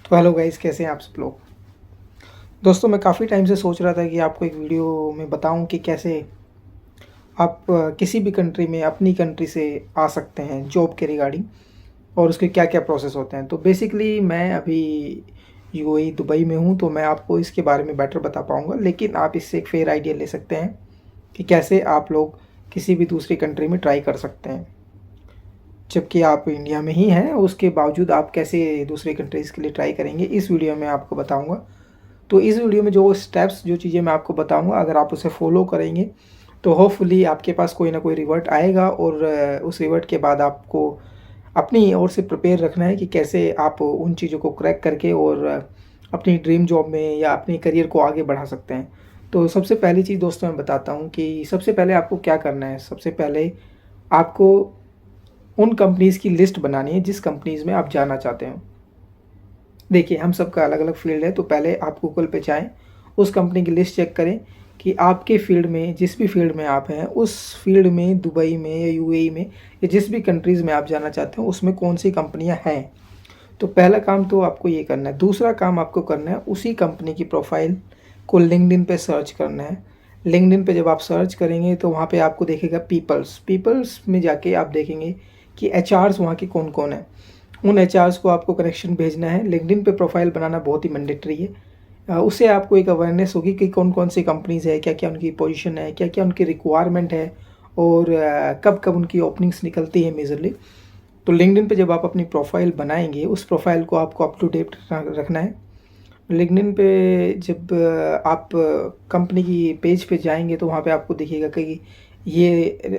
तो hello guys, कैसे हैं आप सब लोग। दोस्तों, मैं काफ़ी टाइम से सोच रहा था कि आपको एक वीडियो में बताऊं कि कैसे आप किसी भी कंट्री में अपनी कंट्री से आ सकते हैं जॉब के रिगार्डिंग, और उसके क्या क्या प्रोसेस होते हैं। तो बेसिकली मैं अभी यूएई दुबई में हूं, तो मैं आपको इसके बारे में बेटर बता पाऊंगा, लेकिन आप इससे एक फेयर आइडिया ले सकते हैं कि कैसे आप लोग किसी भी दूसरी कंट्री में ट्राई कर सकते हैं जबकि आप इंडिया में ही हैं। उसके बावजूद आप कैसे दूसरी कंट्रीज़ के लिए ट्राई करेंगे, इस वीडियो में आपको बताऊंगा। तो इस वीडियो में जो स्टेप्स, जो चीज़ें मैं आपको बताऊंगा, अगर आप उसे फॉलो करेंगे तो होपफुली आपके पास कोई ना कोई रिवर्ट आएगा, और उस रिवर्ट के बाद आपको अपनी ओर से प्रिपेयर रखना है कि कैसे आप उन चीज़ों को क्रैक करके और अपनी ड्रीम जॉब में या अपने करियर को आगे बढ़ा सकते हैं। तो सबसे पहली चीज़ दोस्तों मैं बताता हूँ कि सबसे पहले आपको क्या करना है। सबसे पहले आपको उन कंपनीज़ की लिस्ट बनानी है जिस कंपनीज़ में आप जाना चाहते हो। देखिए, हम सबका अलग अलग फील्ड है, तो पहले आप गूगल पे जाएं, उस कंपनी की लिस्ट चेक करें कि आपके फील्ड में, जिस भी फील्ड में आप हैं, उस फील्ड में दुबई में या यूएई में या जिस भी कंट्रीज़ में आप जाना चाहते हो उसमें कौन सी कंपनियां हैं। तो पहला काम तो आपको ये करना है। दूसरा काम आपको करना है, उसी कंपनी की प्रोफाइल को लिंक्डइन पे सर्च करना है। लिंक्डइन पे जब आप सर्च करेंगे तो वहाँ पे आपको देखेगा पीपल्स। पीपल्स में जाके आप देखेंगे कि एचआर्स वहाँ के कौन कौन है। उन एचआर्स को आपको कनेक्शन भेजना है। लिंक्डइन पे प्रोफाइल बनाना बहुत ही मैंडेटरी है। उससे आपको एक अवेयरनेस होगी कि कौन कौन सी कंपनीज़ है, क्या क्या उनकी पोजीशन है, क्या क्या उनकी रिक्वायरमेंट है, और कब कब उनकी ओपनिंग्स निकलती है मेजरली। तो लिंक्डइन पे जब आप अपनी प्रोफाइल बनाएंगे, उस प्रोफाइल को आपको अप टू डेट रखना है। लिंक्डइन पे जब आप कंपनी की पेज पे जाएंगे तो वहाँ पे आपको दिखेगा कि ये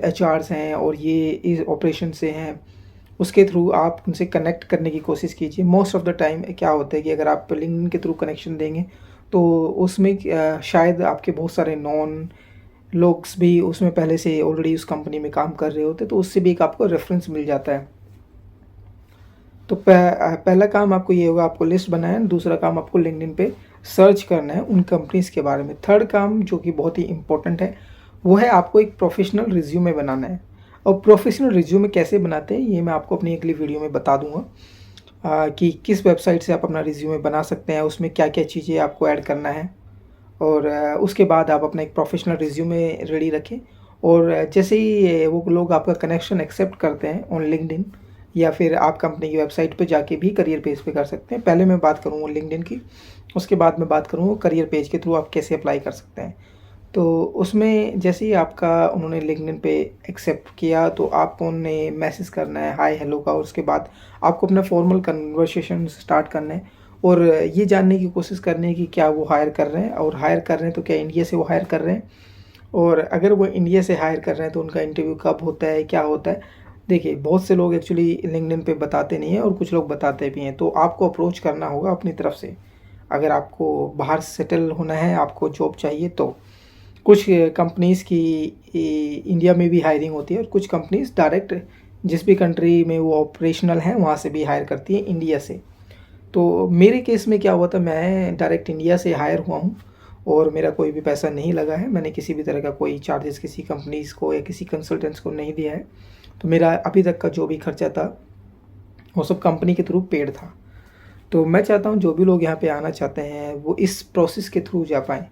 एचआर्स हैं और ये इस ऑपरेशन से हैं। उसके थ्रू आप उनसे कनेक्ट करने की कोशिश कीजिए। मोस्ट ऑफ़ द टाइम क्या होता है कि अगर आप लिंक्डइन के थ्रू कनेक्शन देंगे तो उसमें शायद आपके बहुत सारे नॉन लोग्स भी उसमें पहले से ऑलरेडी उस कंपनी में काम कर रहे होते, तो उससे भी एक आपको रेफरेंस मिल जाता है। तो पहला काम आपको ये होगा, आपको लिस्ट बनाना है। दूसरा काम आपको लिंक्डइन पे सर्च करना है उन कंपनीज़ के बारे में। थर्ड काम जो कि बहुत ही इंपॉर्टेंट है, वो है आपको एक प्रोफेशनल रिज्यूमे बनाना है। और प्रोफेशनल रिज्यूमे कैसे बनाते हैं ये मैं आपको अपनी अगली वीडियो में बता दूंगा, कि किस वेबसाइट से आप अपना रिज्यूमे बना सकते हैं, उसमें क्या क्या चीज़ें आपको ऐड करना है। और उसके बाद आप अपना एक प्रोफेशनल रिज्यूमे रेडी रखें। और जैसे ही वो लोग आपका कनेक्शन एक्सेप्ट करते हैं ऑन लिंक्डइन, या फिर आप कंपनी की वेबसाइट पे जाके भी करियर पेज पे कर सकते हैं। पहले मैं बात करूँगा लिंक्डइन की, उसके बाद मैं बात करूँगा करियर पेज के थ्रू आप कैसे अप्लाई कर सकते हैं। तो उसमें जैसे ही आपका उन्होंने लिंक्डइन पे एक्सेप्ट किया तो आपको उन्हें मैसेज करना है हाय हेलो का, और उसके बाद आपको अपना फॉर्मल कन्वर्सेशन स्टार्ट करना है और ये जानने की कोशिश करनी है कि क्या वो हायर कर रहे हैं, और हायर कर रहे हैं तो क्या इंडिया से वो हायर कर रहे हैं, और अगर वो इंडिया से हायर कर रहे हैं तो उनका इंटरव्यू कब होता है, क्या होता है। देखिए, बहुत से लोग एक्चुअली लिंक्डइन पे बताते नहीं हैं और कुछ लोग बताते भी हैं, तो आपको अप्रोच करना होगा अपनी तरफ से। अगर आपको बाहर सेटल होना है, आपको जॉब चाहिए, तो कुछ कंपनीज़ की इंडिया में भी हायरिंग होती है, और कुछ कंपनीज़ डायरेक्ट जिस भी कंट्री में वो ऑपरेशनल हैं वहाँ से भी हायर करती है, इंडिया से। तो मेरे केस में क्या हुआ था, मैं डायरेक्ट इंडिया से हायर हुआ हूँ और मेरा कोई भी पैसा नहीं लगा है। मैंने किसी भी तरह का कोई चार्जेस किसी कंपनीज़ को या किसी कंसल्टेंट्स को नहीं दिया है। तो मेरा अभी तक का जो भी खर्चा था वो सब कंपनी के थ्रू पेड था। तो मैं चाहता हूँ जो भी लोग यहाँ पे आना चाहते हैं वो इस प्रोसेस के थ्रू जा पाएँ।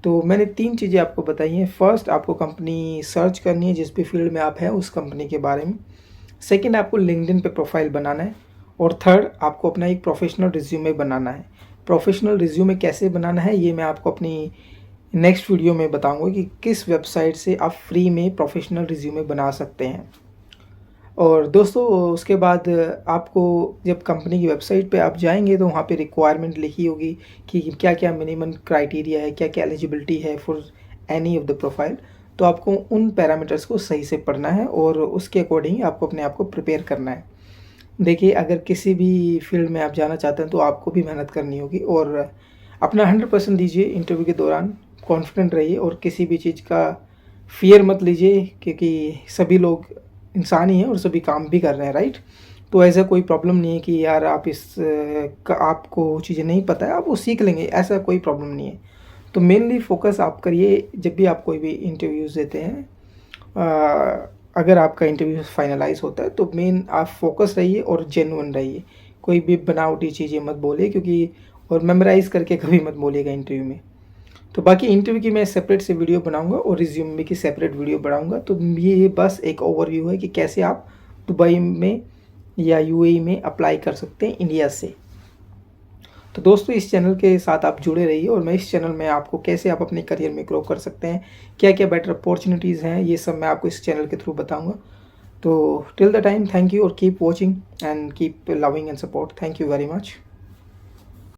तो मैंने 3 चीज़ें आपको बताई हैं। फर्स्ट, आपको कंपनी सर्च करनी है जिस भी फील्ड में आप हैं उस कंपनी के बारे में। सेकंड, आपको लिंक्डइन पे प्रोफाइल बनाना है। और थर्ड, आपको अपना एक प्रोफेशनल रिज्यूमे बनाना है। प्रोफेशनल रिज्यूमे कैसे बनाना है ये मैं आपको अपनी नेक्स्ट वीडियो में बताऊंगा कि किस वेबसाइट से आप फ्री में प्रोफेशनल रिज्यूमे बना सकते हैं। और दोस्तों, उसके बाद आपको जब कंपनी की वेबसाइट पे आप जाएंगे तो वहाँ पे रिक्वायरमेंट लिखी होगी कि क्या क्या मिनिमम क्राइटेरिया है, क्या क्या एलिजिबिलिटी है for any of the profile. तो आपको उन पैरामीटर्स को सही से पढ़ना है और उसके अकॉर्डिंग आपको अपने आप को प्रिपेयर करना है। देखिए, अगर किसी भी फील्ड में आप जाना चाहते हैं तो आपको भी मेहनत करनी होगी, और अपना 100% दीजिए इंटरव्यू के दौरान। कॉन्फिडेंट रहिए और किसी भी चीज़ का फियर मत लीजिए, क्योंकि सभी लोग इंसान ही हैं और सभी काम भी कर रहे हैं, राइट। तो ऐसा कोई प्रॉब्लम नहीं है कि यार आप आपको चीज़ें नहीं पता है, आप वो सीख लेंगे, ऐसा कोई प्रॉब्लम नहीं है। तो मेनली फोकस आप करिए जब भी आप कोई भी इंटरव्यूज़ देते हैं। अगर आपका इंटरव्यू फाइनलाइज होता है तो मेन आप फोकस रहिए और जेन्युइन रहिए। कोई भी बनावटी चीज़ें मत बोले, क्योंकि और मेमोराइज़ करके कभी मत बोलिएगा इंटरव्यू में। तो बाकी इंटरव्यू की मैं सेपरेट से वीडियो बनाऊँगा और रिज़्यूमे की सेपरेट वीडियो बनाऊँगा। तो ये बस एक ओवरव्यू है कि कैसे आप दुबई में या यूएई में अप्लाई कर सकते हैं इंडिया से। तो दोस्तों, इस चैनल के साथ आप जुड़े रहिए और मैं इस चैनल में आपको कैसे आप अपने करियर में ग्रो कर सकते हैं, क्या-क्या बेटर अपॉर्चुनिटीज़ हैं, ये सब मैं आपको इस चैनल के थ्रू बताऊँगा। तो till the time, thank you और keep watching and keep loving and support. Thank you very much.